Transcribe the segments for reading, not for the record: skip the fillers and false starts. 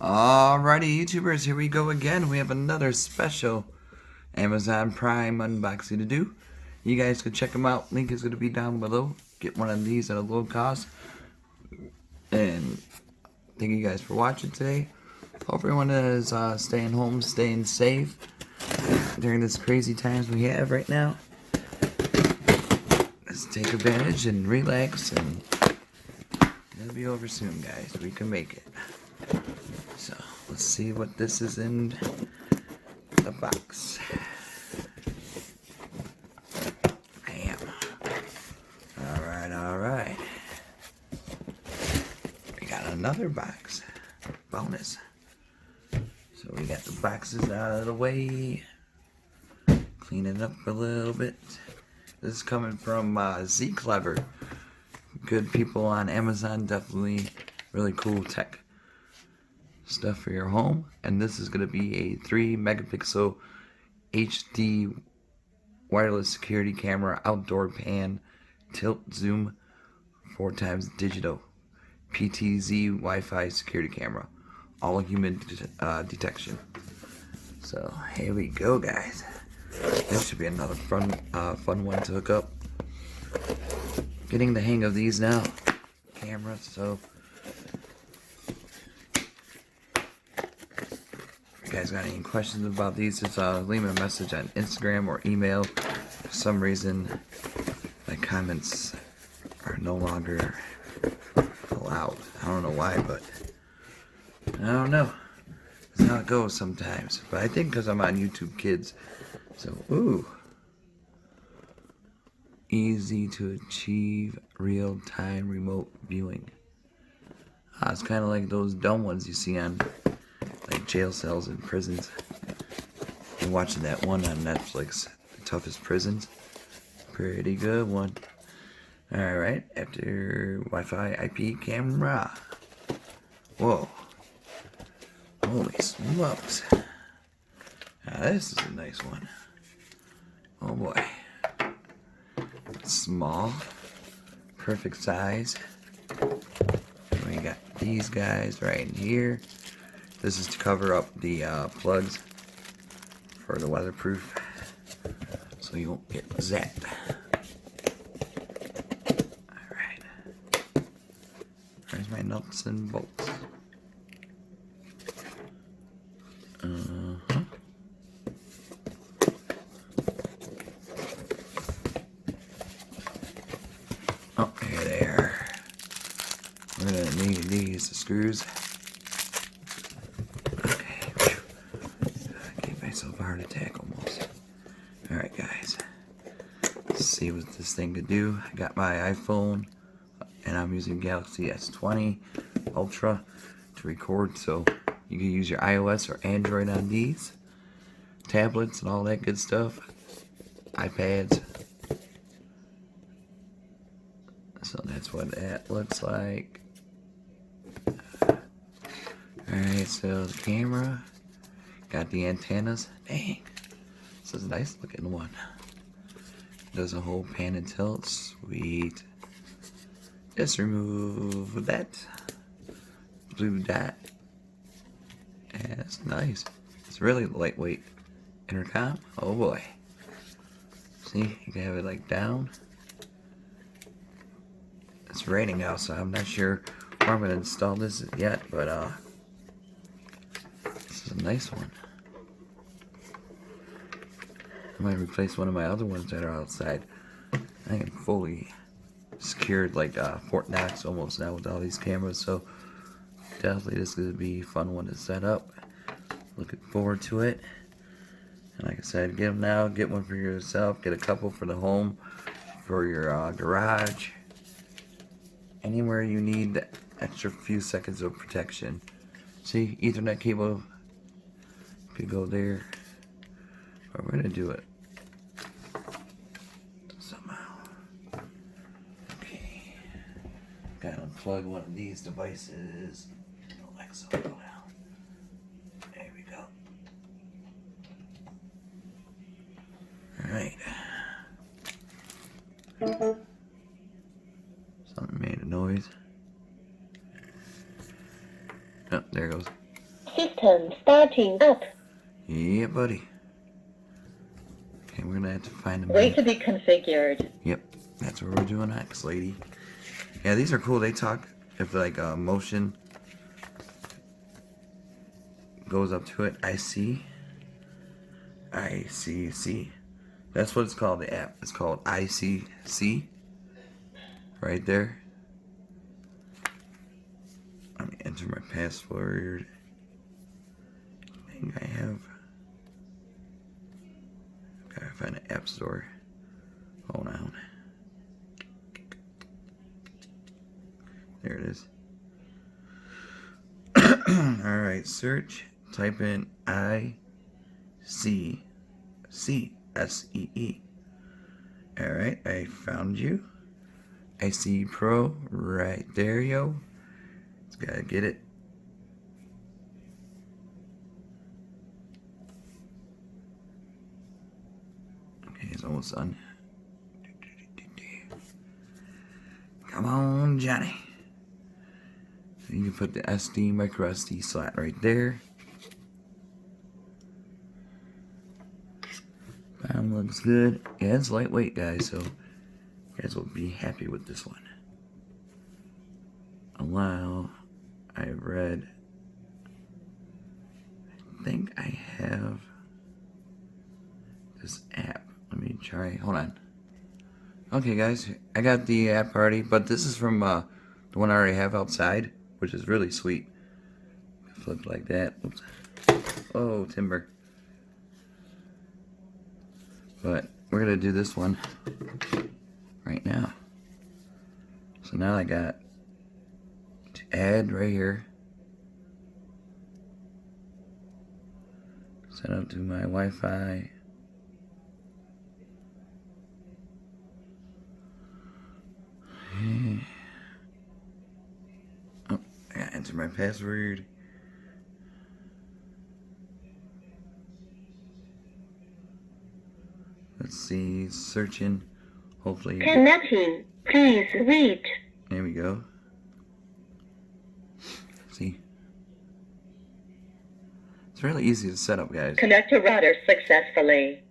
Alrighty, YouTubers, here we go again. We have another special Amazon Prime unboxing to do. You guys can check them out. Link is going to be down below. Get one of these at a low cost. And thank you guys for watching today. Hope everyone is staying home, staying safe during this crazy times we have right now. Let's take advantage and relax, and it'll be over soon, guys. We can make it. So let's see what this is in the box. Bam. Alright. We got another box. Bonus. So we got the boxes out of the way. Clean it up a little bit. This is coming from ZClever. Good people on Amazon. Definitely really cool tech stuff for your home. And this is going to be a 3 megapixel HD wireless security camera, outdoor pan, tilt zoom, 4x digital, PTZ Wi-Fi security camera, all human detection. So here we go, guys. This should be another fun one to hook up. Getting the hang of these now, cameras. So if you guys got any questions about these, just leave me a message on Instagram or email. For some reason, my comments are no longer allowed. I don't know why, but I don't know. That's how it goes sometimes. But I think because I'm on YouTube Kids. So, ooh. Easy to achieve real-time remote viewing. It's kind of like those dumb ones you see on like jail cells and prisons. I'm watching that one on Netflix, The Toughest Prisons. Pretty good one. Alright, after Wi-Fi IP camera. Whoa. Holy smokes. Now this is a nice one. Oh boy. Small. Perfect size. And we got these guys right in here. This is to cover up the plugs for the weatherproof, so you won't get zapped. Alright. There's my nuts and bolts. Oh, here they are. We're gonna need these screws. Okay. I gave myself a heart attack almost. Alright, guys. Let's see what this thing could do. I got my iPhone, and I'm using Galaxy S20 Ultra to record, so you can use your iOS or Android on these. Tablets and all that good stuff. iPads. So that's what that looks like. Alright, so the camera. Got the antennas. Dang. This is a nice looking one. Does a whole pan and tilt. Sweet. Just remove that blue dot. And it's nice. It's really lightweight. Intercom. Oh boy. See, you can have it like down. It's raining out, so I'm not sure where I'm going to install this yet, but this is a nice one. I might replace one of my other ones that are outside. I think I'm fully secured like Fort Knox almost now with all these cameras, so definitely this is going to be a fun one to set up. Looking forward to it. And like I said, get them now, get one for yourself, get a couple for the home, for your garage. Anywhere you need extra few seconds of protection. See, Ethernet cable could go there. But we're gonna do it somehow. Okay. Gotta unplug one of these devices. Alexa, go down. There we go. Alright. Something made a noise. Oh, there it goes. System starting up. Yeah, buddy. Okay, we're gonna have to find them. Wait to be configured. Yep, that's what we're doing next, lady. Yeah, these are cool. They talk if like motion goes up to it. I see. That's what it's called. The app. It's called ICC. Right there. Let me enter my password. I think I have. Gotta find an app store. Hold on. There it is. Alright, search. Type in ICCSEE. Alright, I found you. IC Pro right there, yo. Just gotta get it. Okay, it's almost done. Come on, Johnny. So you can put the SD, micro SD slot right there. Looks good. Yeah, it's lightweight, guys, so you guys will be happy with this one. Allow, I read, I think I have this app. Let me try, hold on. Okay, guys, I got the app already, but this is from the one I already have outside, which is really sweet. Flip like that. Oops. Oh, timber. But we're gonna do this one right now. So now I got to add right here. Set up to my Wi-Fi. Oh, I gotta enter my password. Let's see, searching. Hopefully. Connecting. Please wait. There we go. See? It's really easy to set up, guys. Connect to router successfully.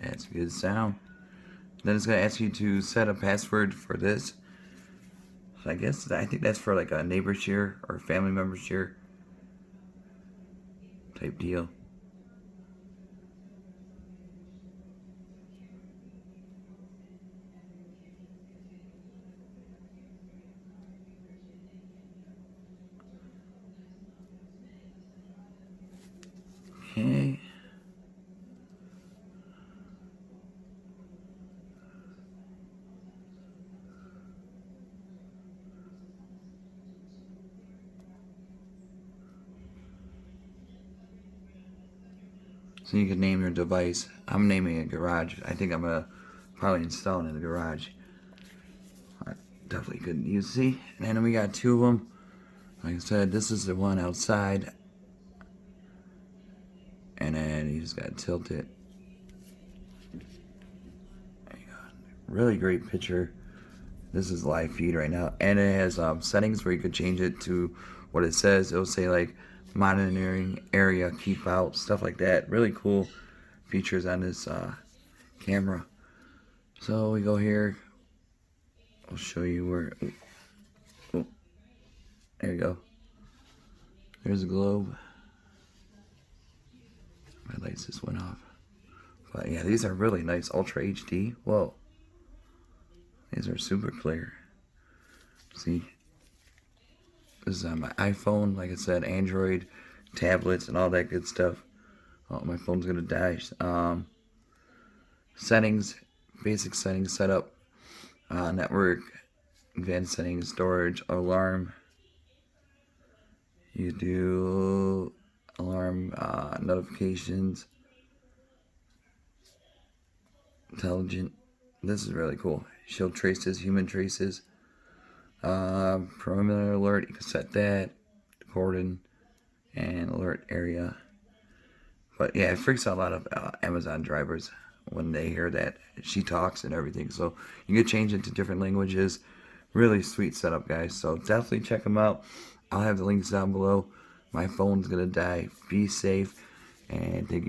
That's good sound. Then it's going to ask you to set a password for this. So I think that's for like a neighbor share or family member share type deal. Okay. So you can name your device. I'm naming it garage. I think I'm gonna probably install it in the garage. I definitely couldn't use. See, and then we got two of them. Like I said, this is the one outside, and then you just gotta tilt it. There you go. Really great picture. This is live feed right now, and it has settings where you could change it to what it says. It'll say like monitoring area, keep out, stuff like that. Really cool features on this camera. So we go here. I'll show you where. Oh, there you go. There's a globe. My lights just went off. But yeah, these are really nice. Ultra HD. Whoa. These are super clear. See? This is on my iPhone, like I said, Android, tablets, and all that good stuff. Oh, my phone's gonna die. Settings, basic settings setup, network, advanced settings, storage, alarm. You do alarm notifications, intelligent. This is really cool. Show traces, human traces. Perimeter alert, you can set that. Cordon and alert area. But yeah, it freaks out a lot of Amazon drivers when they hear that she talks and everything. So you can change it to different languages. Really sweet setup, guys. So definitely check them out. I'll have the links down below. My phone's gonna die. Be safe, and thank you guys.